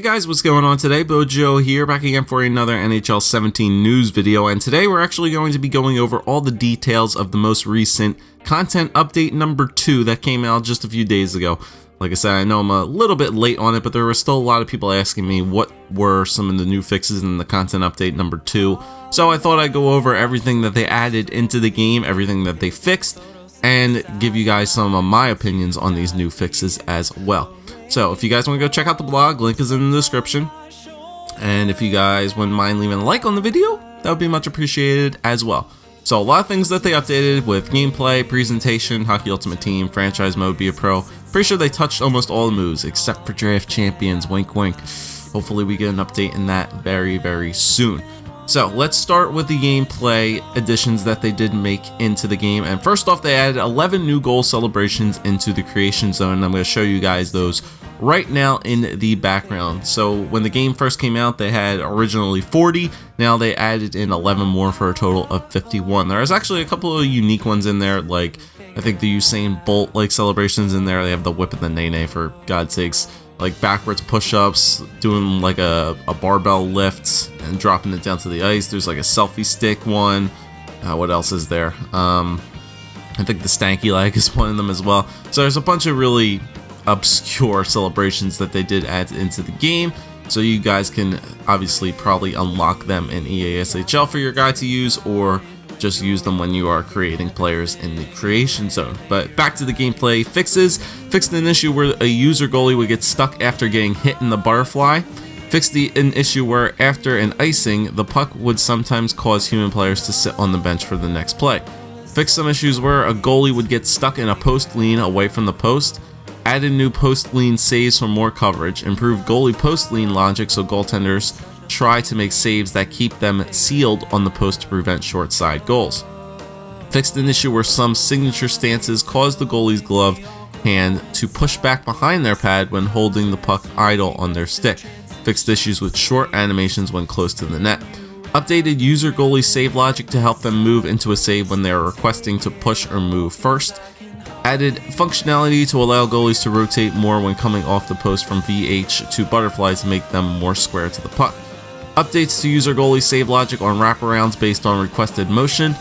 Guys, what's going on today? Bojo here, back again for another NHL 17 news video, and today we're actually going to be going over all the details of the most recent content update number 2 that came out just a few days ago. Like I said, I know I'm a little bit late on it, but there were still a lot of people asking me what were some of the new fixes in the content update number 2. So I thought I'd go over everything that they added into the game, everything that they fixed, and give you guys some of my opinions on these new fixes as well. So if you guys want to go check out the blog, link is in the description. And if you guys wouldn't mind leaving a like on the video, that would be much appreciated as well. So a lot of things that they updated with gameplay, presentation, Hockey Ultimate Team, franchise mode, be a pro. Pretty sure they touched almost all the moves except for draft champions, wink wink. Hopefully we get an update in that very soon. So let's start with the gameplay additions that they did make into the game. And first off, they added 11 new goal celebrations into the creation zone. I'm going to show you guys those right now in the background. So when the game first came out, they had originally 40. Now they added in 11 more for a total of 51. There's actually a couple of unique ones in there, like I think the Usain Bolt like celebrations in there. They have the whip and the nay-nay, for God's sakes. Like backwards push-ups, doing like a barbell lift and dropping it down to the ice. There's like a selfie stick one. What else is there? I think the stanky leg is one of them as well. So there's a bunch of really obscure celebrations that they did add into the game. So you guys can obviously probably unlock them in EASHL for your guy to use, or just use them when you are creating players in the creation zone. But back to the gameplay fixes. Fixed an issue where a user goalie would get stuck after getting hit in the butterfly. Fixed an issue where after an icing, the puck would sometimes cause human players to sit on the bench for the next play. Fixed some issues where a goalie would get stuck in a post lean away from the post. Added new post lean saves for more coverage. Improved goalie post lean logic so goaltenders try to make saves that keep them sealed on the post to prevent short side goals. Fixed an issue where some signature stances cause the goalie's glove hand to push back behind their pad when holding the puck idle on their stick. Fixed issues with short animations when close to the net. Updated user goalie save logic to help them move into a save when they are requesting to push or move first. Added functionality to allow goalies to rotate more when coming off the post from VH to butterfly to make them more square to the puck. Updates to user goalie save logic on wraparounds based on requested motion.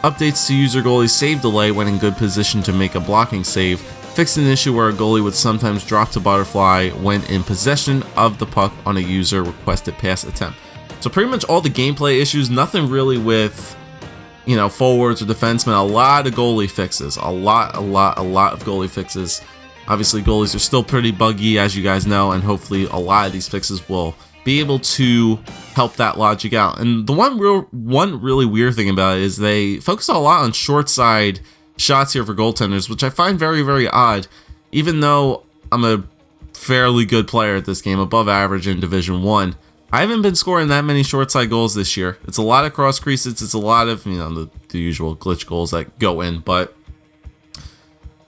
Updates to user goalie save delay when in good position to make a blocking save. Fixed an issue where a goalie would sometimes drop to butterfly when in possession of the puck on a user requested pass attempt. So pretty much all the gameplay issues, nothing really with, you know, forwards or defensemen. A lot of goalie fixes. A lot of goalie fixes. Obviously goalies are still pretty buggy, as you guys know, and hopefully a lot of these fixes will be able to help that logic out. And the one really weird thing about it is they focus a lot on short side shots here for goaltenders, which I find very odd. Even though I'm a fairly good player at this game, above average in Division 1, I haven't been scoring that many short side goals this year. It's a lot of cross creases, it's a lot of, you know, the usual glitch goals that go in, but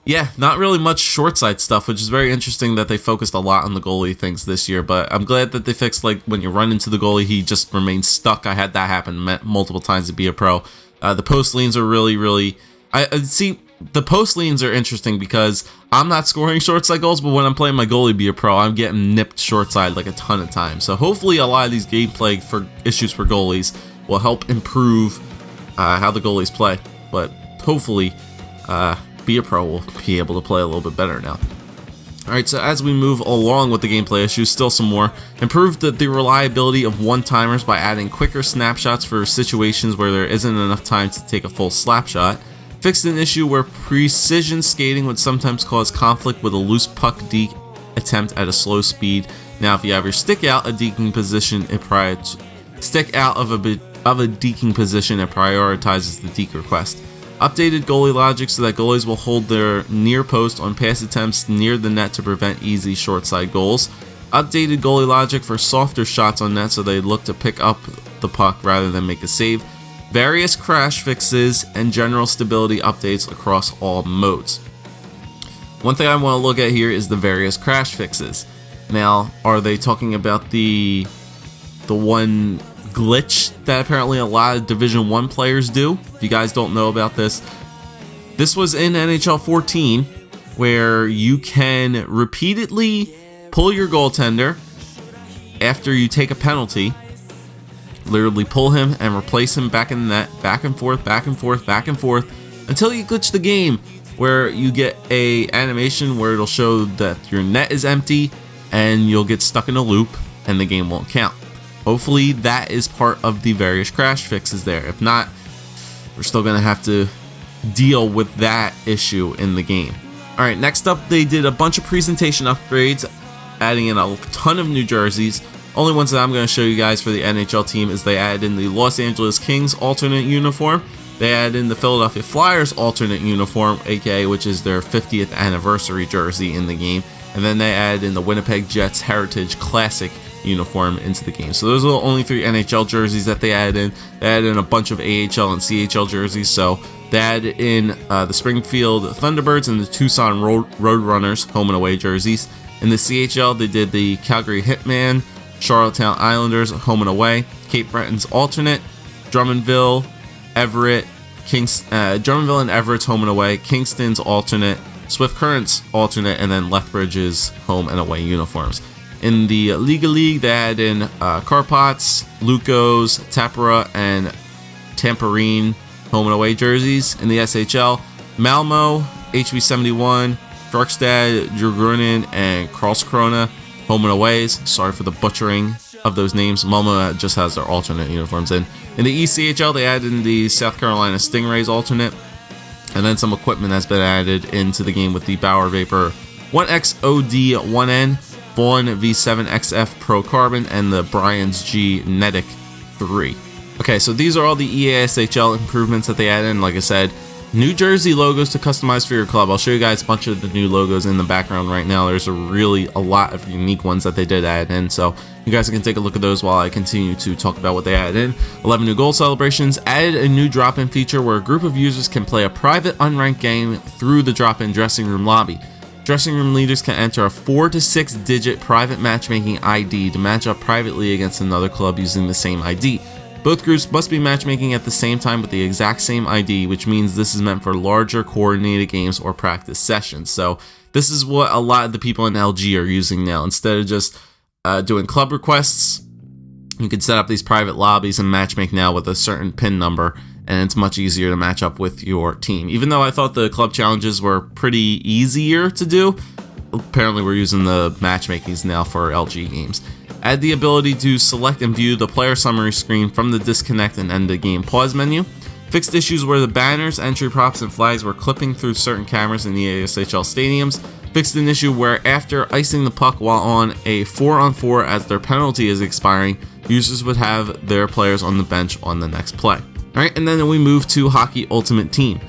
yeah, not really much short side stuff, which is very interesting that they focused a lot on the goalie things this year. But I'm glad that they fixed, like, when you run into the goalie, he just remains stuck. I had that happen multiple times to be a pro. The post leans are really I see, the post leans are interesting because I'm not scoring short side goals, but when I'm playing my goalie be a pro, I'm getting nipped short side like a ton of times. So hopefully a lot of these gameplay issues for goalies will help improve how the goalies play. But hopefully be a pro will be able to play a little bit better now. Alright, so as we move along with the gameplay issues, still some more. Improved the reliability of one-timers by adding quicker snapshots for situations where there isn't enough time to take a full slap shot. Fixed an issue where precision skating would sometimes cause conflict with a loose puck deke attempt at a slow speed. Now if you have your stick out a deking position, it prioritizes the deke request. Updated goalie logic so that goalies will hold their near post on pass attempts near the net to prevent easy short side goals. Updated goalie logic for softer shots on net so they look to pick up the puck rather than make a save. Various crash fixes and general stability updates across all modes. One thing I want to look at here is the various crash fixes. Now, are they talking about the one glitch that apparently a lot of Division 1 players do? If you guys don't know about this, this was in NHL 14, where you can repeatedly pull your goaltender after you take a penalty, literally pull him and replace him back in the net, back and forth, back and forth, back and forth, until you glitch the game, where you get a animation where it'll show that your net is empty and you'll get stuck in a loop and the game won't count. Hopefully that is part of the various crash fixes there. If not, we're still gonna have to deal with that issue in the game. Alright, next up, they did a bunch of presentation upgrades, adding in a ton of new jerseys. Only ones that I'm going to show you guys for the NHL team is they added in the Los Angeles Kings alternate uniform. They added in the Philadelphia Flyers alternate uniform, aka which is their 50th anniversary jersey in the game. And then they added in the Winnipeg Jets Heritage Classic uniform into the game. So those are the only 3 NHL jerseys that they added in. They added in a bunch of AHL and CHL jerseys. So they added in the Springfield Thunderbirds and the Tucson Roadrunners home and away jerseys. In the CHL, they did the Calgary Hitman, Charlottetown Islanders home and away, Cape Breton's alternate, Drummondville, Everett, Drummondville and Everett's home and away, Kingston's alternate, Swift Current's alternate, and then Lethbridge's home and away uniforms. In the Liga League, they added in Carpots, Lucos, Tapera, and Tamperine home and away jerseys. In the SHL, Malmo, HV71, Darkstad, Djurgården, and Karlskrona home and aways. Sorry for the butchering of those names. Malmo just has their alternate uniforms in. In the ECHL, they added in the South Carolina Stingrays alternate, and then some equipment has been added into the game with the Bauer Vapor 1XOD1N, Vaughn V7XF Pro Carbon, and the Bryans G Netic 3. Okay, so these are all the EASHL improvements that they added in. Like I said, New Jersey logos to customize for your club. I'll show you guys a bunch of the new logos in the background right now. There's a lot of unique ones that they did add in, so you guys can take a look at those while I continue to talk about what they added in. 11 new goal celebrations. Added a new drop-in feature where a group of users can play a private unranked game through the drop-in dressing room lobby. Dressing room leaders can enter a 4 to 6 digit private matchmaking ID to match up privately against another club using the same ID. Both groups must be matchmaking at the same time with the exact same ID, which means this is meant for larger coordinated games or practice sessions. So this is what a lot of the people in LG are using now. Instead of just doing club requests, you can set up these private lobbies and matchmake now with a certain PIN number, and it's much easier to match up with your team. Even though I thought the club challenges were pretty easier to do, apparently we're using the matchmakings now for LG games. Add the ability to select and view the player summary screen from the disconnect and end the game pause menu. Fixed issues where the banners, entry props, and flags were clipping through certain cameras in the EASHL stadiums. Fixed an issue where after icing the puck while on a 4-on-4 as their penalty is expiring, users would have their players on the bench on the next play. Alright, and then we move to Hockey Ultimate Team.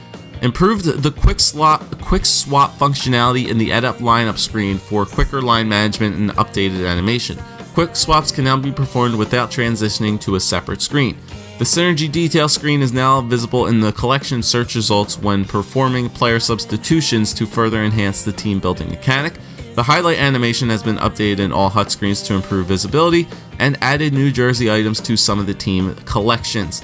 Improved the quick swap functionality in the edit lineup screen for quicker line management and updated animation. Quick swaps can now be performed without transitioning to a separate screen. The Synergy detail screen is now visible in the collection search results when performing player substitutions to further enhance the team building mechanic. The highlight animation has been updated in all HUD screens to improve visibility, and added new jersey items to some of the team collections.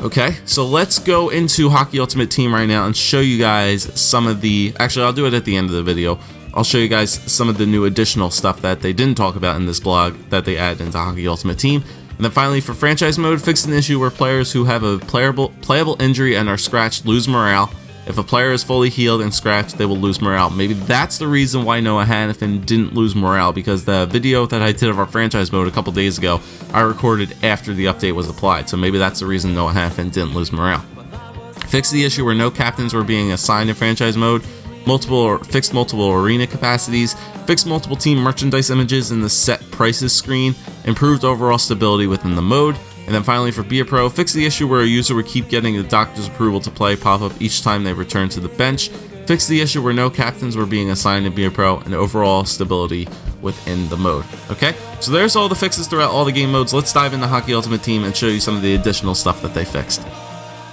Okay, so let's go into Hockey Ultimate Team right now and show you guys some of the... Actually, I'll do it at the end of the video. I'll show you guys some of the new additional stuff that they didn't talk about in this blog that they added into Hockey Ultimate Team. And then finally, for franchise mode, fixed an issue where players who have a playable injury and are scratched lose morale. If a player is fully healed and scratched, they will lose morale. Maybe that's the reason why Noah Hannafin didn't lose morale, because the video that I did of our franchise mode a couple days ago, I recorded after the update was applied. So maybe that's the reason Noah Hannafin didn't lose morale. Fixed the issue where no captains were being assigned in franchise mode. Fixed multiple arena capacities, fixed multiple team merchandise images in the set prices screen, improved overall stability within the mode, and then finally for Be A Pro, fixed the issue where a user would keep getting the doctor's approval to play pop up each time they return to the bench, fixed the issue where no captains were being assigned in Be A Pro, and overall stability within the mode. Okay, so there's all the fixes throughout all the game modes. Let's dive into Hockey Ultimate Team and show you some of the additional stuff that they fixed.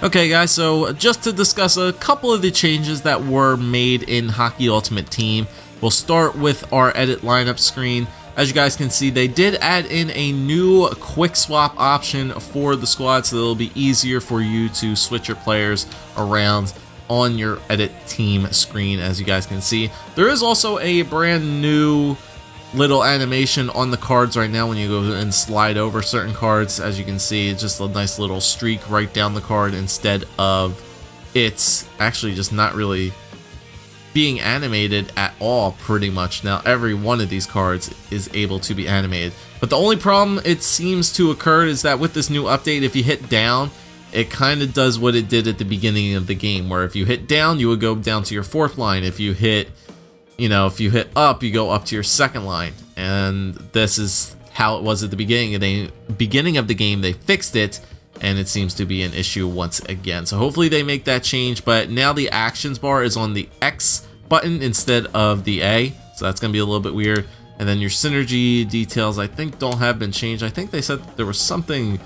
Okay guys, so just to discuss a couple of the changes that were made in Hockey Ultimate Team, we'll start with our edit lineup screen. As you guys can see, they did add in a new quick swap option for the squad, so it'll be easier for you to switch your players around on your edit team screen. As you guys can see, there is also a brand new little animation on the cards right now when you go and slide over certain cards. As you can see, it's just a nice little streak right down the card instead of it's actually just not really being animated at all pretty much. Now every one of these cards is able to be animated, but the only problem it seems to occur is that with this new update, if you hit down, it kind of does what it did at the beginning of the game, where if you hit down, you would go down to your 4th line. If you hit up, you go up to your 2nd line. And this is how it was at the beginning of the game. They fixed it, and it seems to be an issue once again. So hopefully they make that change, but now the actions bar is on the X button instead of the A, so that's gonna be a little bit weird. And then your synergy details, I think, don't have been changed. I think they said there was something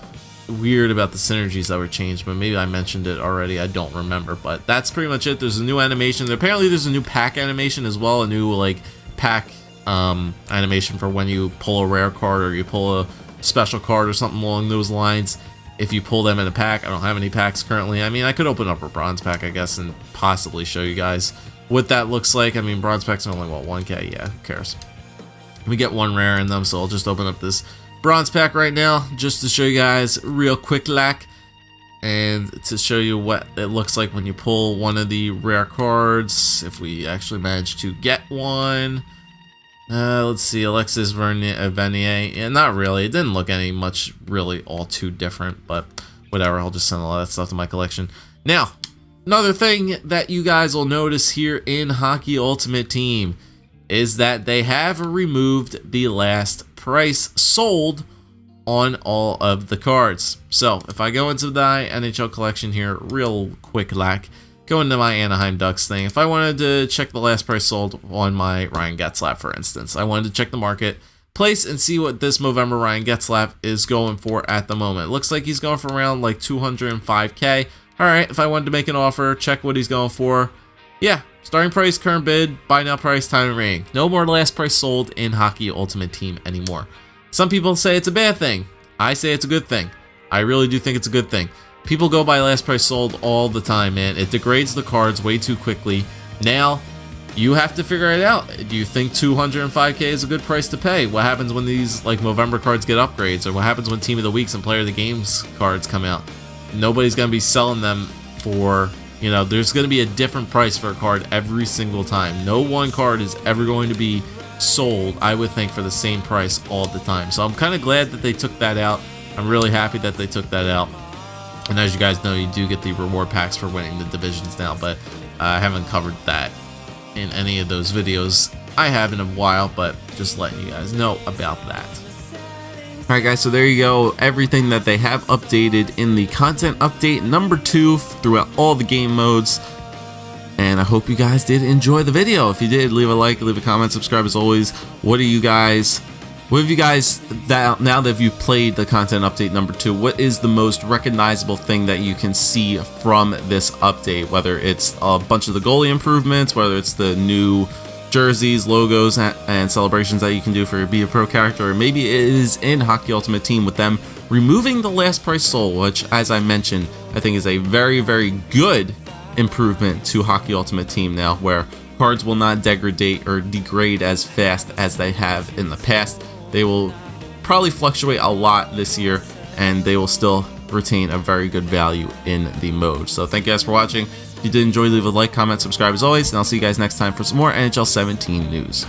weird about the synergies that were changed, but maybe I mentioned it already, I don't remember. But that's pretty much it. There's a new animation. Apparently there's a new pack animation as well, a new like pack animation for when you pull a rare card or you pull a special card or something along those lines. If you pull them in a pack, I don't have any packs currently. I mean, I could open up a bronze pack, I guess, and possibly show you guys what that looks like. I mean, bronze packs are only, what, 1k? Yeah, who cares? We get 1 rare in them, so I'll just open up this bronze pack right now just to show you guys real quick and to show you what it looks like when you pull one of the rare cards, if we actually manage to get one. Let's see, Alexis Venier. Yeah, not really. It didn't look much really all too different, but whatever. I'll just send all that stuff to my collection. Now, another thing that you guys will notice here in Hockey Ultimate Team is that they have removed the last price sold on all of the cards. So if I go into my NHL collection here real quick, go into my Anaheim Ducks thing. If I wanted to check the last price sold on my Ryan Getzlaf, for instance, I wanted to check the marketplace and see what this Movember Ryan Getzlaf is going for at the moment. It looks like he's going for around like 205k. All right, if I wanted to make an offer, check what he's going for. Yeah, starting price, current bid, buy now price, time and rating. No more last price sold in Hockey Ultimate Team anymore. Some people say it's a bad thing. I say it's a good thing. I really do think it's a good thing. People go by last price sold all the time, man. It degrades the cards way too quickly. Now, you have to figure it out. Do you think 205k is a good price to pay? What happens when these like Movember cards get upgrades? Or what happens when Team of the Weeks and Player of the Games cards come out? Nobody's going to be selling them for, you know, there's going to be a different price for a card every single time. No one card is ever going to be sold, I would think, for the same price all the time. So I'm kind of glad that they took that out. I'm really happy that they took that out. And as you guys know, you do get the reward packs for winning the divisions now, but I haven't covered that in any of those videos I have in a while, but just letting you guys know about that. Alright guys, so there you go, everything that they have updated in the content update number 2 throughout all the game modes. And I hope you guys did enjoy the video. If you did, leave a like, leave a comment, subscribe as always. What have you guys, now that you've played the content update number 2, what is the most recognizable thing that you can see from this update? Whether it's a bunch of the goalie improvements, whether it's the new jerseys, logos, and celebrations that you can do for your Be a Pro character, or maybe it is in Hockey Ultimate Team with them removing the last price sold, which, as I mentioned, I think is a very, very good improvement to Hockey Ultimate Team now, where cards will not degrade as fast as they have in the past. They will probably fluctuate a lot this year, and they will still retain a very good value in the mode. So thank you guys for watching. If you did enjoy, leave a like, comment, subscribe as always, and I'll see you guys next time for some more NHL 17 news.